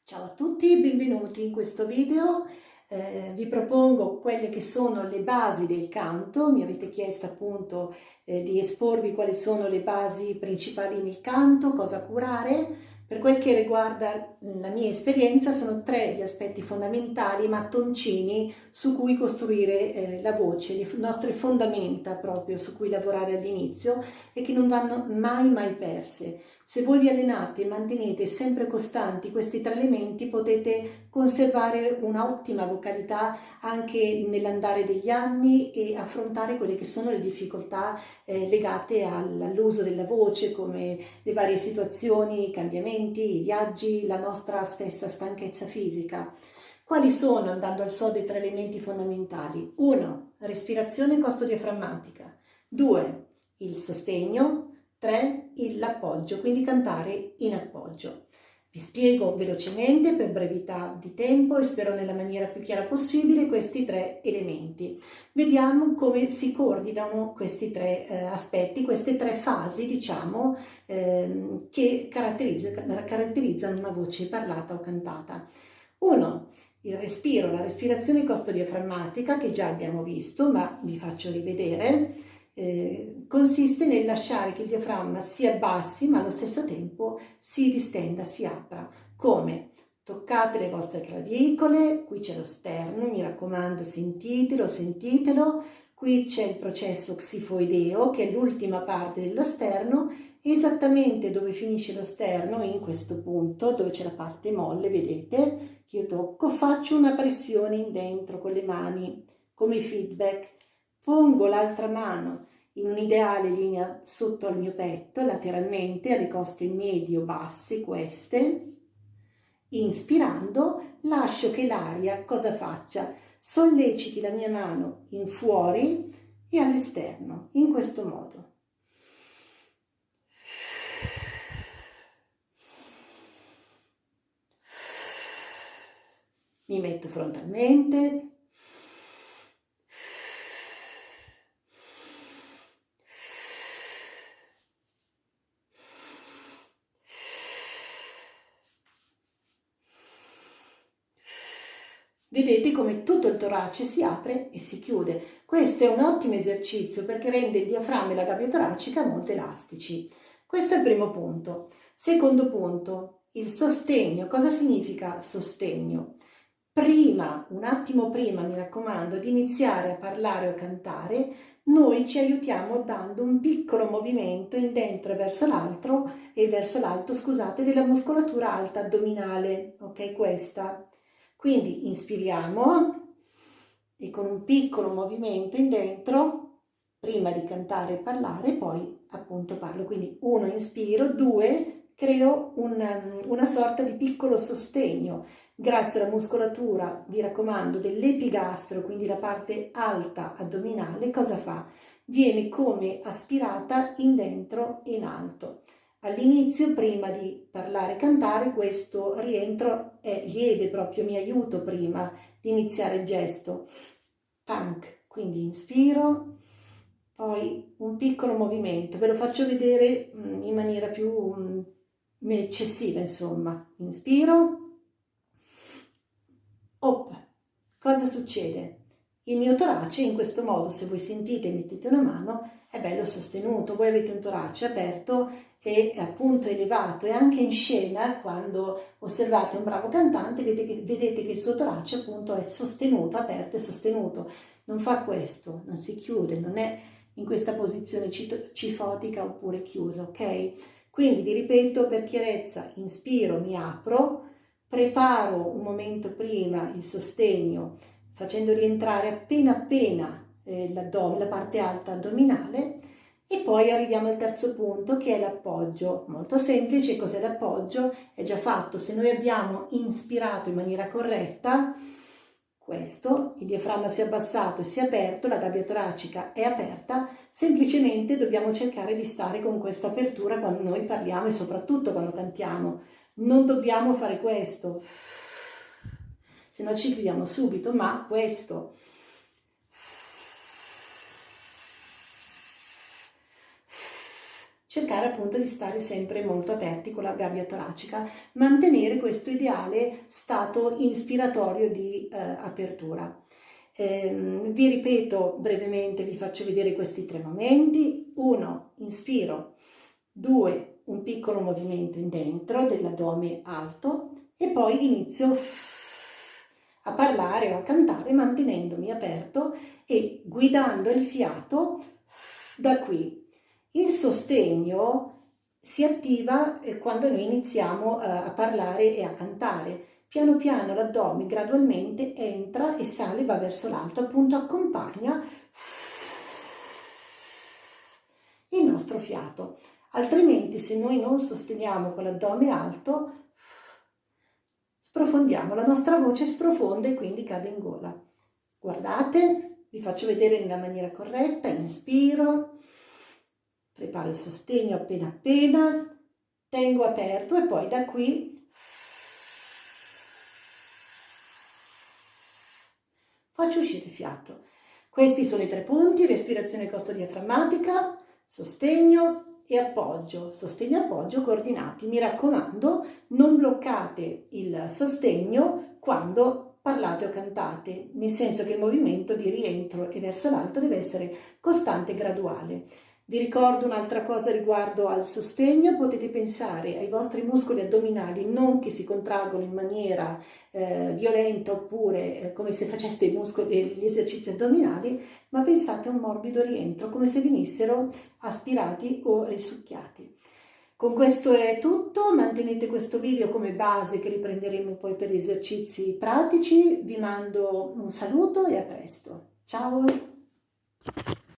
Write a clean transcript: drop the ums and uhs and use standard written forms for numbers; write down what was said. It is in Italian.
Ciao a tutti, benvenuti in questo video. Vi propongo quelle che sono le basi del canto. Mi avete chiesto appunto di esporvi quali sono le basi principali nel canto, cosa curare. Per quel che riguarda la mia esperienza, sono tre gli aspetti fondamentali, mattoncini su cui costruire la voce, le nostre fondamenta proprio su cui lavorare all'inizio e che non vanno mai perse. Se voi vi allenate e mantenete sempre costanti questi tre elementi, potete conservare un'ottima vocalità anche nell'andare degli anni e affrontare quelle che sono le difficoltà legate all'uso della voce, come le varie situazioni, i cambiamenti, i viaggi, la nostra stessa stanchezza fisica. Quali sono, andando al sodo, i tre elementi fondamentali? 1. Respirazione costodiaframmatica. 2. Il sostegno. 3. L'appoggio, quindi cantare in appoggio. Vi spiego velocemente per brevità di tempo e spero nella maniera più chiara possibile questi tre elementi. Vediamo come si coordinano questi tre aspetti, queste tre fasi, diciamo, che caratterizzano una voce parlata o cantata. 1. Il respiro, la respirazione costodiaframmatica, che già abbiamo visto, ma vi faccio rivedere. Consiste nel lasciare che il diaframma si abbassi ma allo stesso tempo si distenda, si apra. Come? Toccate le vostre clavicole, qui c'è lo sterno, mi raccomando sentitelo, qui c'è il processo xifoideo che è l'ultima parte dello sterno, esattamente dove finisce lo sterno, in questo punto dove c'è la parte molle, vedete che io tocco, faccio una pressione in dentro con le mani come feedback. Pongo l'altra mano in un'ideale linea sotto al mio petto, lateralmente, alle coste medio-basse, queste. Inspirando, lascio che l'aria cosa faccia? Solleciti la mia mano in fuori e all'esterno, in questo modo. Mi metto frontalmente. Vedete come tutto il torace si apre e si chiude. Questo è un ottimo esercizio perché rende il diaframma e la gabbia toracica molto elastici. Questo è il primo punto. Secondo punto, il sostegno. Cosa significa sostegno? Prima, un attimo prima, mi raccomando, di iniziare a parlare o a cantare, noi ci aiutiamo dando un piccolo movimento in dentro e verso l'alto, scusate, della muscolatura alta addominale, ok? Questa. Quindi inspiriamo e con un piccolo movimento in dentro, prima di cantare e parlare, poi appunto parlo. Quindi 1 inspiro, 2 creo una sorta di piccolo sostegno. Grazie alla muscolatura, vi raccomando, dell'epigastro, quindi la parte alta addominale, cosa fa? Viene come aspirata in dentro e in alto. All'inizio, prima di parlare e cantare, questo rientro è lieve, proprio mi aiuto prima di iniziare il gesto. Punk, quindi inspiro, poi un piccolo movimento, ve lo faccio vedere in maniera più eccessiva, insomma. Inspiro, op, cosa succede? Il mio torace in questo modo, se voi sentite e mettete una mano, è bello sostenuto. Voi avete un torace aperto e appunto elevato, e anche in scena, quando osservate un bravo cantante, vedete che il suo torace appunto è sostenuto, aperto e sostenuto. Non fa questo, non si chiude, non è in questa posizione cifotica oppure chiusa, ok? Quindi vi ripeto per chiarezza, inspiro, mi apro, preparo un momento prima il sostegno facendo rientrare appena la parte alta addominale, e poi arriviamo al terzo punto che è l'appoggio. Molto semplice. Cos'è l'appoggio? È già fatto. Se noi abbiamo inspirato in maniera corretta, questo, il diaframma si è abbassato e si è aperto, la gabbia toracica è aperta, semplicemente dobbiamo cercare di stare con questa apertura quando noi parliamo e soprattutto quando cantiamo. Non dobbiamo fare questo, se no ci chiudiamo subito, ma questo. cercare appunto di stare sempre molto aperti con la gabbia toracica, mantenere questo ideale stato ispiratorio di apertura. Vi ripeto brevemente, vi faccio vedere questi 3 momenti. 1, inspiro. 2, un piccolo movimento in dentro dell'addome alto e poi inizio a parlare o a cantare mantenendomi aperto e guidando il fiato da qui. Il sostegno si attiva quando noi iniziamo a parlare e a cantare. Piano piano l'addome gradualmente entra e sale, va verso l'alto, appunto accompagna il nostro fiato. Altrimenti, se noi non sosteniamo con l'addome alto, sprofondiamo, la nostra voce sprofonda e quindi cade in gola. Guardate, vi faccio vedere nella maniera corretta. Inspiro, preparo il sostegno appena appena, tengo aperto e poi da qui faccio uscire il fiato. Questi sono i 3 punti: respirazione costodiaframmatica, sostegno e appoggio. Sostegno e appoggio coordinati. Mi raccomando, non bloccate il sostegno quando parlate o cantate, nel senso che il movimento di rientro e verso l'alto deve essere costante e graduale. Vi ricordo un'altra cosa riguardo al sostegno: potete pensare ai vostri muscoli addominali non che si contraggono in maniera violenta oppure come se faceste gli esercizi addominali, ma pensate a un morbido rientro, come se venissero aspirati o risucchiati. Con questo è tutto, mantenete questo video come base che riprenderemo poi per esercizi pratici. Vi mando un saluto e a presto. Ciao!